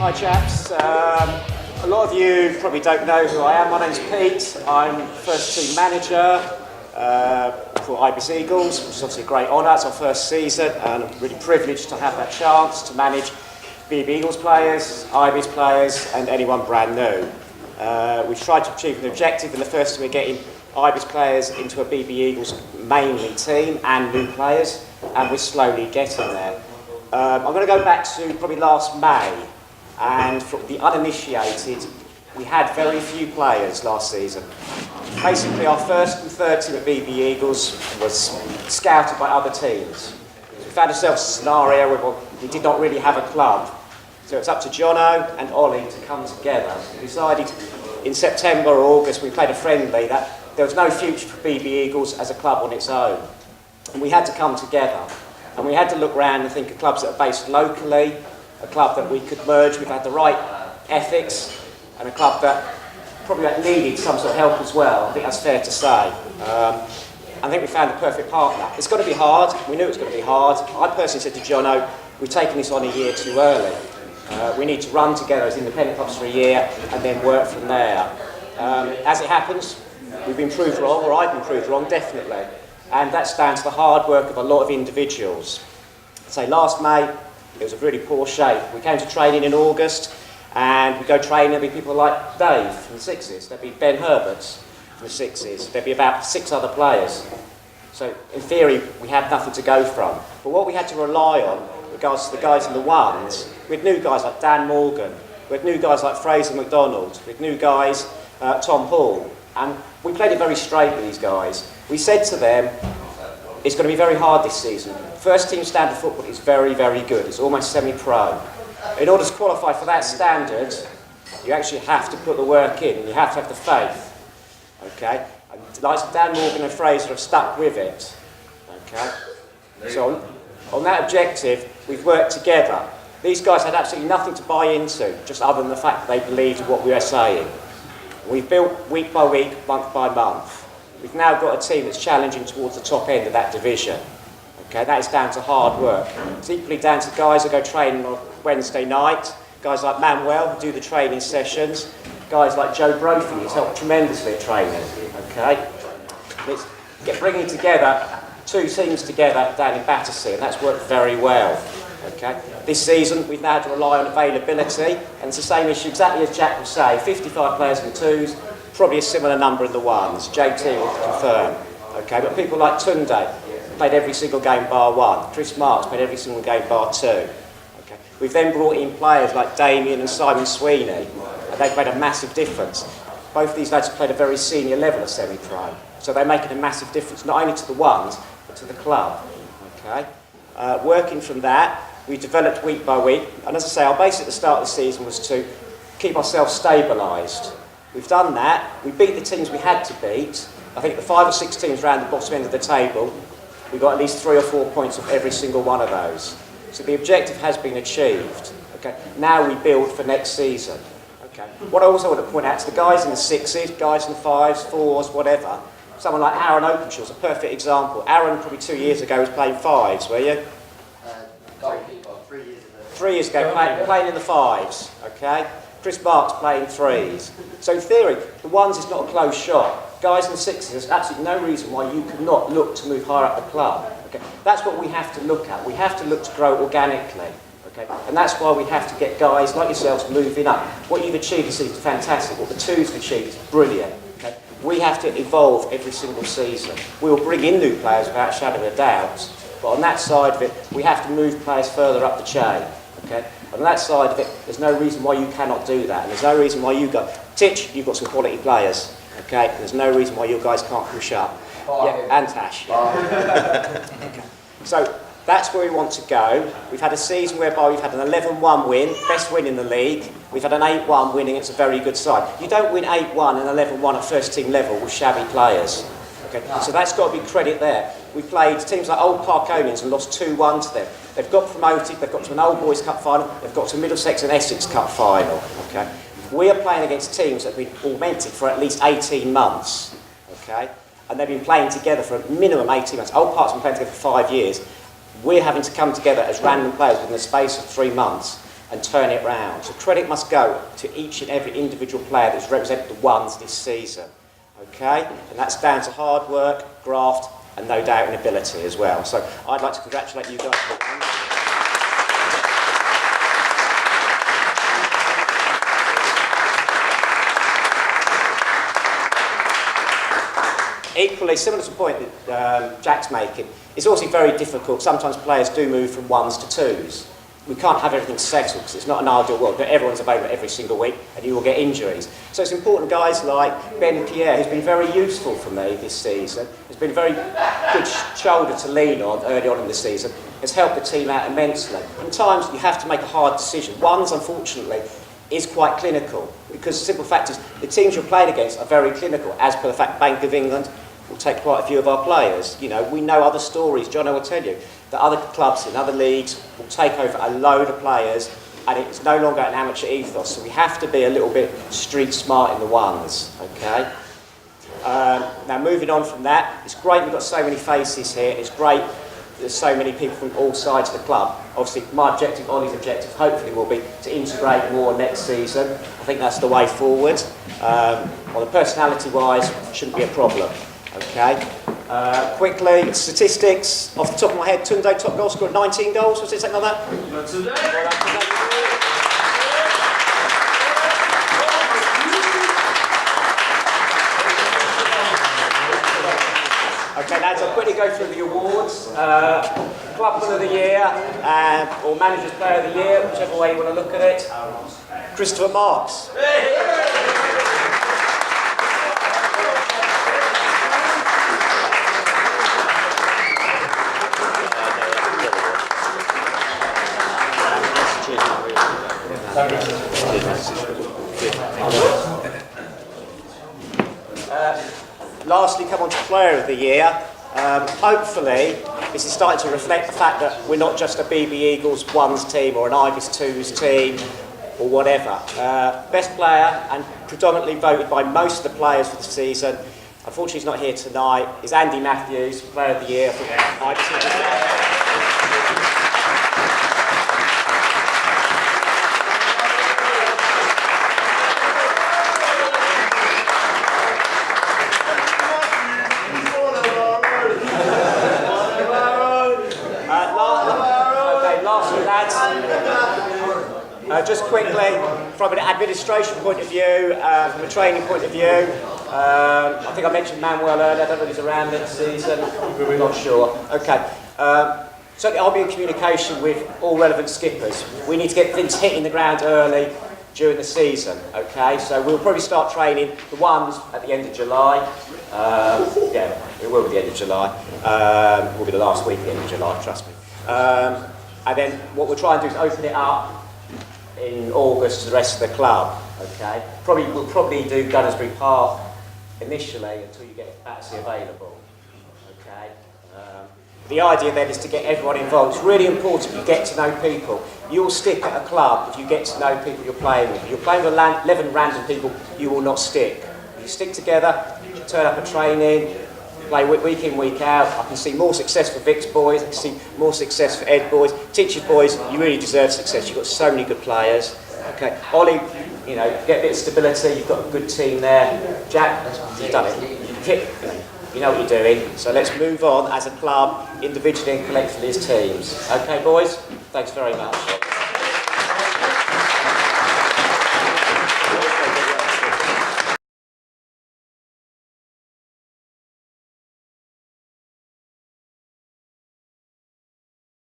Hi chaps, a lot of you probably don't know who I am. My name's Pete. I'm first team manager for Ibis Eagles, which is obviously a great honour. It's our first season and I'm really privileged to have that chance to manage BB Eagles players, Ibis players and anyone brand new. We've tried to achieve an objective in the first we're getting Ibis players into a BB Eagles mainly team and new players, and we're slowly getting there. I'm going to go back to probably last May, and for the uninitiated, we had very few players last season. Basically, our first and third team at BB Eagles was scouted by other teams. We found ourselves in a scenario where we did not really have a club. So it's up to Jono and Ollie to come together. We decided in September or August, we played a friendly, that there was no future for BB Eagles as a club on its own. And we had to come together. And we had to look around and think of clubs that are based locally, a club that we could merge with, had the right ethics, and a club that probably needed some sort of help as well. I think that's fair to say. I think we found the perfect partner. It's got to be hard. We knew it was going to be hard. I personally said to Jono, we've taken this on a year too early. We need to run together as independent clubs for a year and then work from there. As it happens, we've been proved wrong, or I've been proved wrong, definitely. And that's down to the hard work of a lot of individuals. Say last May, it was a really poor shape. We came to training in August, and we go training, there'd be people like Dave from the Sixes, there'd be Ben Herberts from the Sixes, there'd be about 6 other players. So in theory, we had nothing to go from. But what we had to rely on, with regards to the guys in the ones, we had new guys like Dan Morgan, we had new guys like Fraser McDonald, we had new guys, Tom Hall, and we played it very straight with these guys. We said to them, it's going to be very hard this season. First team standard football is very, very good. It's almost semi-pro. In order to qualify for that standard, you actually have to put the work in. You have to have the faith. Okay? And like Dan Morgan and Fraser have stuck with it. Okay? So on that objective, we've worked together. These guys had absolutely nothing to buy into, just other than the fact that they believed in what we were saying. We've built week by week, month by month. We've now got a team that's challenging towards the top end of that division. Okay, that is down to hard work. It's equally down to guys that go training on Wednesday night, guys like Manuel who do the training sessions, guys like Joe Brophy who's helped tremendously at training. Okay, it's bringing together 2 teams together down in Battersea, and that's worked very well. Okay, this season we've now had to rely on availability, and it's the same issue exactly as Jack will say. 55 players in the 2s. Probably a similar number in the 1s. JT will confirm. Okay, but people like Tunde played every single game bar 1. Chris Marks played every single game bar 2. Okay. We've then brought in players like Damien and Simon Sweeney, and they've made a massive difference. Both these lads have played a very senior level of semi-pro, so they're making a massive difference not only to the 1s but to the club. Okay, working from that, we developed week by week, and as I say, our base at the start of the season was to keep ourselves stabilised. We've done that. We beat the teams we had to beat. I think the 5 or 6 teams around the bottom end of the table, we got at least 3 or 4 points off every single one of those. So the objective has been achieved. Okay. Now we build for next season. Okay. What I also want to point out to the guys in the 6s, guys in the 5s, 4s, whatever, someone like Aaron Openshaw is a perfect example. Aaron, probably 2 years ago, was playing 5s, were you? Goalkeeper, 3 years ago. 3 years ago, playing in the 5s. Okay. Chris Marks playing 3s. So in theory, the 1s is not a closed shop. Guys in the 6s, there's absolutely no reason why you could not look to move higher up the club. Okay? That's what we have to look at. We have to look to grow organically. Okay? And that's why we have to get guys like yourselves moving up. What you've achieved this season is fantastic. What the 2s have achieved is brilliant. Okay? We have to evolve every single season. We will bring in new players without a shadow of a doubt. But on that side of it, we have to move players further up the chain. Okay? On that side of it, there's no reason why you cannot do that. And there's no reason why Titch, you've got some quality players. Okay? There's no reason why you guys can't push up. Yeah, and Tash. Okay. So that's where we want to go. We've had a season whereby we've had an 11-1 win, best win in the league. We've had an 8-1 win against a very good side. You don't win 8-1 and 11-1 at first team level with shabby players. Okay? So that's got to be credit there. We played teams like Old Parkonians and lost 2-1 to them. They've got promoted, they've got to an Old Boys Cup final, they've got to a Middlesex and Essex Cup final. Okay? We are playing against teams that have been augmented for at least 18 months. Okay? And they've been playing together for a minimum 18 months. Old Park's been playing together for 5 years. We're having to come together as random players within the space of 3 months and turn it round. So credit must go to each and every individual player that's represented the ones this season. Okay? And that's down to hard work, graft, and no doubt in ability as well. So I'd like to congratulate you guys for the ones. Equally, similar to the point that Jack's making, it's also very difficult. Sometimes players do move from ones to twos. We can't have everything settled because it's not an ideal world. Not everyone's available every single week and you will get injuries. So it's important guys like Ben Pierre, who's been very useful for me this season, has been a very good shoulder to lean on early on in the season, has helped the team out immensely. Sometimes you have to make a hard decision. Ones, unfortunately, is quite clinical because the simple fact is the teams you're playing against are very clinical, as per the fact Bank of England will take quite a few of our players. You know, we know other stories. Jono will tell you that other clubs in other leagues will take over a load of players and it's no longer an amateur ethos. So we have to be a little bit street smart in the ones, okay? Now moving on from that, it's great we've got so many faces here. It's great there's so many people from all sides of the club. Obviously my objective, Ollie's objective, hopefully will be to integrate more next season. I think that's the way forward. Well, the personality-wise, shouldn't be a problem. Okay. Quickly, statistics off the top of my head. Tunde, top goal scorer, 19 goals. Was it something like that? Not today. Okay, lads, I'll quickly go through the awards. Clubman of the Year or Manager's Player of the Year, whichever way you want to look at it. Christopher Marks. Lastly, come on to Player of the Year. Hopefully, this is starting to reflect the fact that we're not just a BB Eagles ones team or an Ibis twos team or whatever. Best player, and predominantly voted by most of the players for the season, unfortunately he's not here tonight, is Andy Matthews, Player of the Year for Ibis. Just quickly, from an administration point of view, from a training point of view, I think I mentioned Manuel earlier, I don't know if he's around next season, I'm not sure. Okay, certainly I'll be in communication with all relevant skippers. We need to get things hitting the ground early during the season, okay? So we'll probably start training the ones at the end of July. Yeah, it will be the end of July. It will be the last week at the end of July, trust me. And then what we'll try and do is open it up in August to the rest of the club, okay? We'll probably do Gunnersbury Park initially until you get Batsy available, okay? The idea then is to get everyone involved. It's really important you get to know people. You'll stick at a club if you get to know people you're playing with. If you're playing with 11 random people, you will not stick. You stick together, you turn up at training, play week in, week out. I can see more success for Vic's boys, I can see more success for Ed boys. Teachers boys, you really deserve success. You've got so many good players. Okay, Ollie, you know, get a bit of stability, you've got a good team there. Jack, you've done it. You know what you're doing. So let's move on as a club, individually and collectively as teams. Okay, boys? Thanks very much.